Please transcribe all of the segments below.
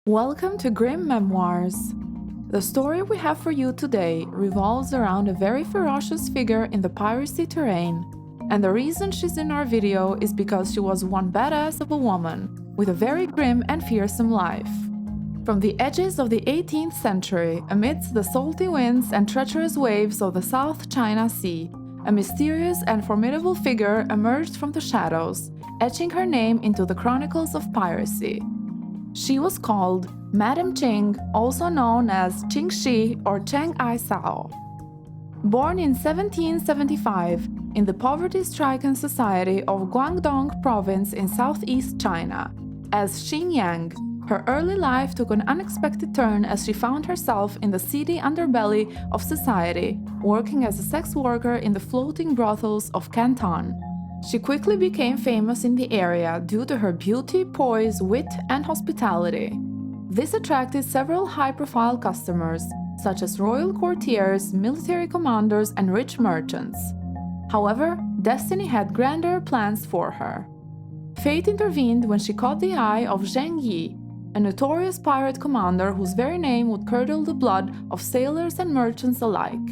Welcome to Grim Memoirs. The story we have for you today revolves around a very ferocious figure in the piracy terrain, and the reason she's in our video is because she was one badass of a woman with a very grim and fearsome life. From the edges of the 18th century, amidst the salty winds and treacherous waves of the South China Sea, a mysterious and formidable figure emerged from the shadows, etching her name into the chronicles of piracy. She was called Madame Ching, also known as Ching Shi or Cheng Ai Sao. Born in 1775 in the poverty-stricken society of Guangdong province in southeast China, as Xin Yang, her early life took an unexpected turn as she found herself in the seedy underbelly of society, working as a sex worker in the floating brothels of Canton. She quickly became famous in the area due to her beauty, poise, wit, and hospitality. This attracted several high-profile customers, such as royal courtiers, military commanders, and rich merchants. However, destiny had grander plans for her. Fate intervened when she caught the eye of Zheng Yi, a notorious pirate commander whose very name would curdle the blood of sailors and merchants alike.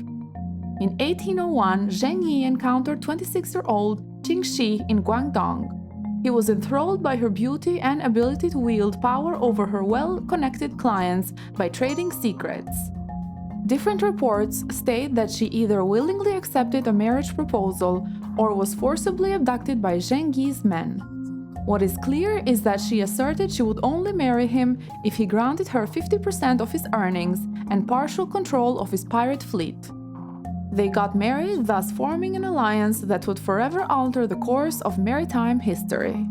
In 1801, Zheng Yi encountered 26-year-old Ching Shi in Guangdong. He was enthralled by her beauty and ability to wield power over her well-connected clients by trading secrets. Different reports state that she either willingly accepted a marriage proposal or was forcibly abducted by Zheng Yi's men. What is clear is that she asserted she would only marry him if he granted her 50% of his earnings and partial control of his pirate fleet. They got married, thus forming an alliance that would forever alter the course of maritime history.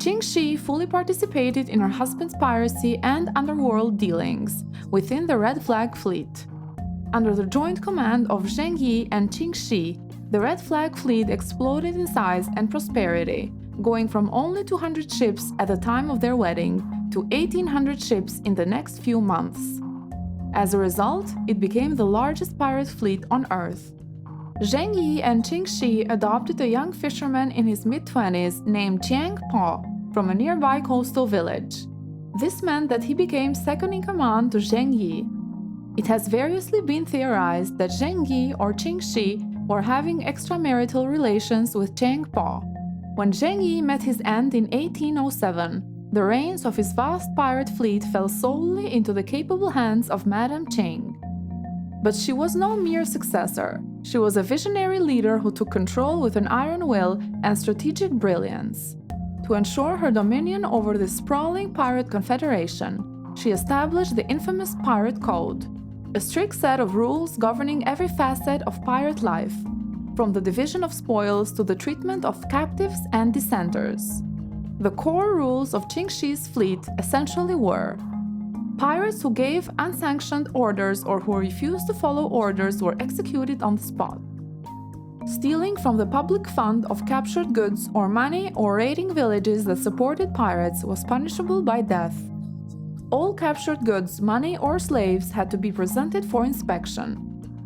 Ching Shi fully participated in her husband's piracy and underworld dealings within the Red Flag Fleet. Under the joint command of Zheng Yi and Ching Shi, the Red Flag Fleet exploded in size and prosperity, going from only 200 ships at the time of their wedding to 1,800 ships in the next few months. As a result, it became the largest pirate fleet on Earth. Zheng Yi and Ching Shi adopted a young fisherman in his mid-20s named Jiang Po from a nearby coastal village. This meant that he became second in command to Zheng Yi. It has variously been theorized that Zheng Yi or Ching Shi were having extramarital relations with Jiang Po. When Zheng Yi met his end in 1807, the reins of his vast pirate fleet fell solely into the capable hands of Madame Ching. But she was no mere successor. She was a visionary leader who took control with an iron will and strategic brilliance. To ensure her dominion over this sprawling pirate confederation, she established the infamous Pirate Code, a strict set of rules governing every facet of pirate life, from the division of spoils to the treatment of captives and dissenters. The core rules of Ching Shi's fleet essentially were: pirates who gave unsanctioned orders or who refused to follow orders were executed on the spot. Stealing from the public fund of captured goods or money or raiding villages that supported pirates was punishable by death. All captured goods, money, or slaves had to be presented for inspection.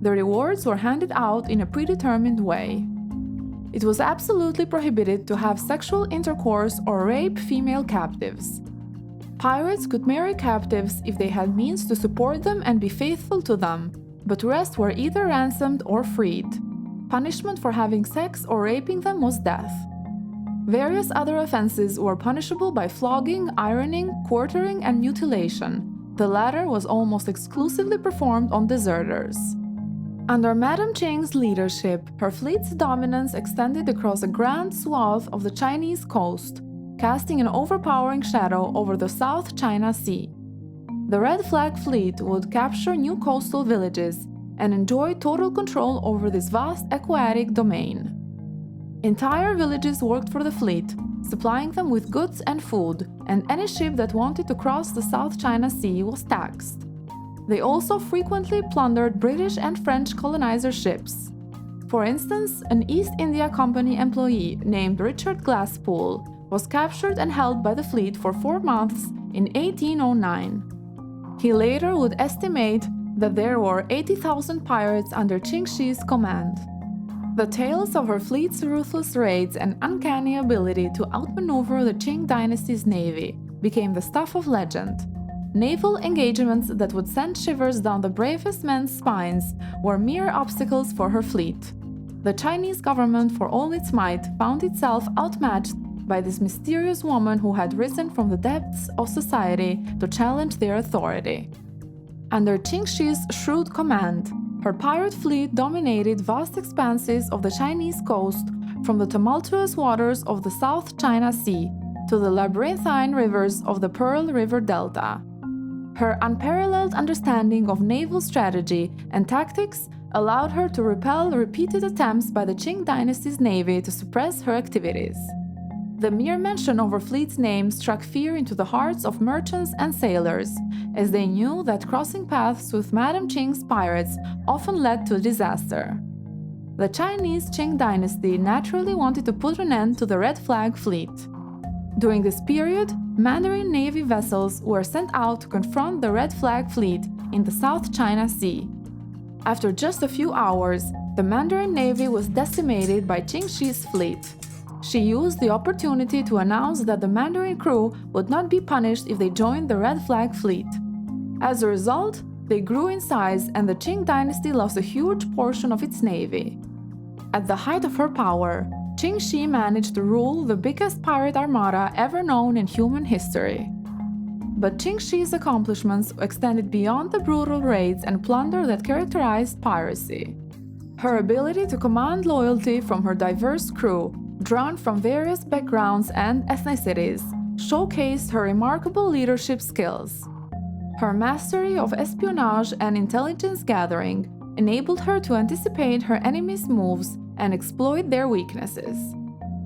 The rewards were handed out in a predetermined way. It was absolutely prohibited to have sexual intercourse or rape female captives. Pirates could marry captives if they had means to support them and be faithful to them, but rest were either ransomed or freed. Punishment for having sex or raping them was death. Various other offenses were punishable by flogging, ironing, quartering, and mutilation. The latter was almost exclusively performed on deserters. Under Madame Ching's leadership, her fleet's dominance extended across a grand swath of the Chinese coast, casting an overpowering shadow over the South China Sea. The Red Flag Fleet would capture new coastal villages and enjoy total control over this vast aquatic domain. Entire villages worked for the fleet, supplying them with goods and food, and any ship that wanted to cross the South China Sea was taxed. They also frequently plundered British and French colonizer ships. For instance, an East India Company employee named Richard Glasspool was captured and held by the fleet for 4 months in 1809. He later would estimate that there were 80,000 pirates under Ching Shi's command. The tales of her fleet's ruthless raids and uncanny ability to outmaneuver the Qing dynasty's navy became the stuff of legend. naval engagements that would send shivers down the bravest men's spines were mere obstacles for her fleet. The Chinese government, for all its might, found itself outmatched by this mysterious woman who had risen from the depths of society to challenge their authority. Under Qing Shi's shrewd command, her pirate fleet dominated vast expanses of the Chinese coast, from the tumultuous waters of the South China Sea to the labyrinthine rivers of the Pearl River Delta. Her unparalleled understanding of naval strategy and tactics allowed her to repel repeated attempts by the Qing dynasty's navy to suppress her activities. The mere mention of her fleet's name struck fear into the hearts of merchants and sailors, as they knew that crossing paths with Madame Ching's pirates often led to disaster. The Chinese Qing dynasty naturally wanted to put an end to the Red Flag fleet. During this period, Mandarin Navy vessels were sent out to confront the Red Flag fleet in the South China Sea. After just a few hours, the Mandarin Navy was decimated by Qing Shi's fleet. She used the opportunity to announce that the Mandarin crew would not be punished if they joined the Red Flag fleet. As a result, they grew in size and the Qing dynasty lost a huge portion of its navy. At the height of her power, Qing Shi managed to rule the biggest pirate armada ever known in human history. But Qing Shi's accomplishments extended beyond the brutal raids and plunder that characterized piracy. Her ability to command loyalty from her diverse crew, drawn from various backgrounds and ethnicities, showcased her remarkable leadership skills. Her mastery of espionage and intelligence gathering enabled her to anticipate her enemies' moves and exploit their weaknesses.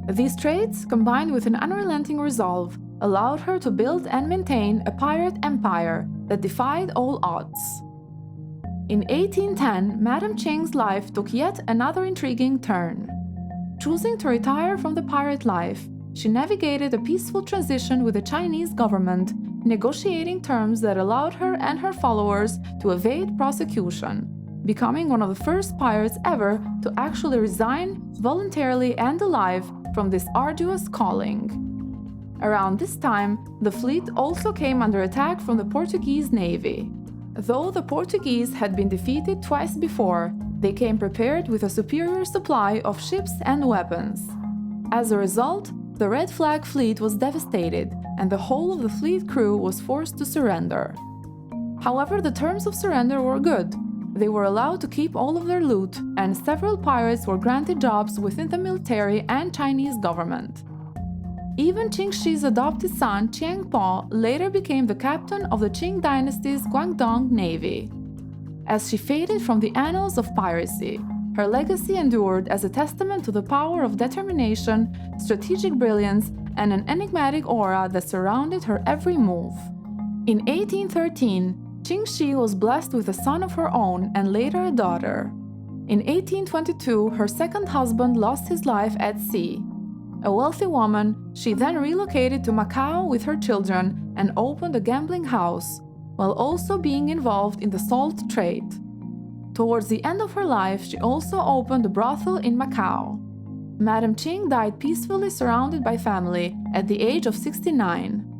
These traits, combined with an unrelenting resolve, allowed her to build and maintain a pirate empire that defied all odds. In 1810, Madame Ching's life took yet another intriguing turn. Choosing to retire from the pirate life, she navigated a peaceful transition with the Chinese government, negotiating terms that allowed her and her followers to evade prosecution, becoming one of the first pirates ever to actually resign, voluntarily and alive, from this arduous calling. Around this time, the fleet also came under attack from the Portuguese navy. Though the Portuguese had been defeated twice before, they came prepared with a superior supply of ships and weapons. As a result, the Red Flag fleet was devastated, and the whole of the fleet crew was forced to surrender. However, the terms of surrender were good. They were allowed to keep all of their loot, and several pirates were granted jobs within the military and Chinese government. Even Qing Shi's adopted son, Qiang Po, later became the captain of the Qing dynasty's Guangdong navy. As she faded from the annals of piracy, her legacy endured as a testament to the power of determination, strategic brilliance, and an enigmatic aura that surrounded her every move. In 1813, Qing Shi was blessed with a son of her own and later a daughter. In 1822, her second husband lost his life at sea. A wealthy woman, she then relocated to Macau with her children and opened a gambling house, while also being involved in the salt trade. Towards the end of her life, she also opened a brothel in Macau. Madame Ching died peacefully surrounded by family at the age of 69.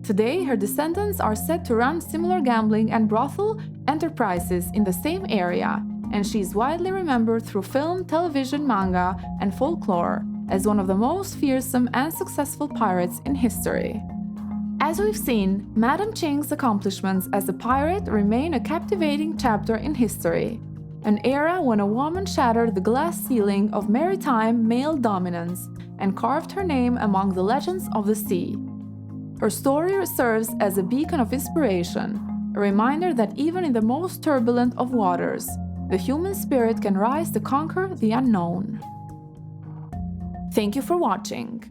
Today, her descendants are said to run similar gambling and brothel enterprises in the same area, and she is widely remembered through film, television, manga, and folklore as one of the most fearsome and successful pirates in history. As we've seen, Madame Ching's accomplishments as a pirate remain a captivating chapter in history, an era when a woman shattered the glass ceiling of maritime male dominance and carved her name among the legends of the sea. Her story serves as a beacon of inspiration, a reminder that even in the most turbulent of waters, the human spirit can rise to conquer the unknown. Thank you for watching.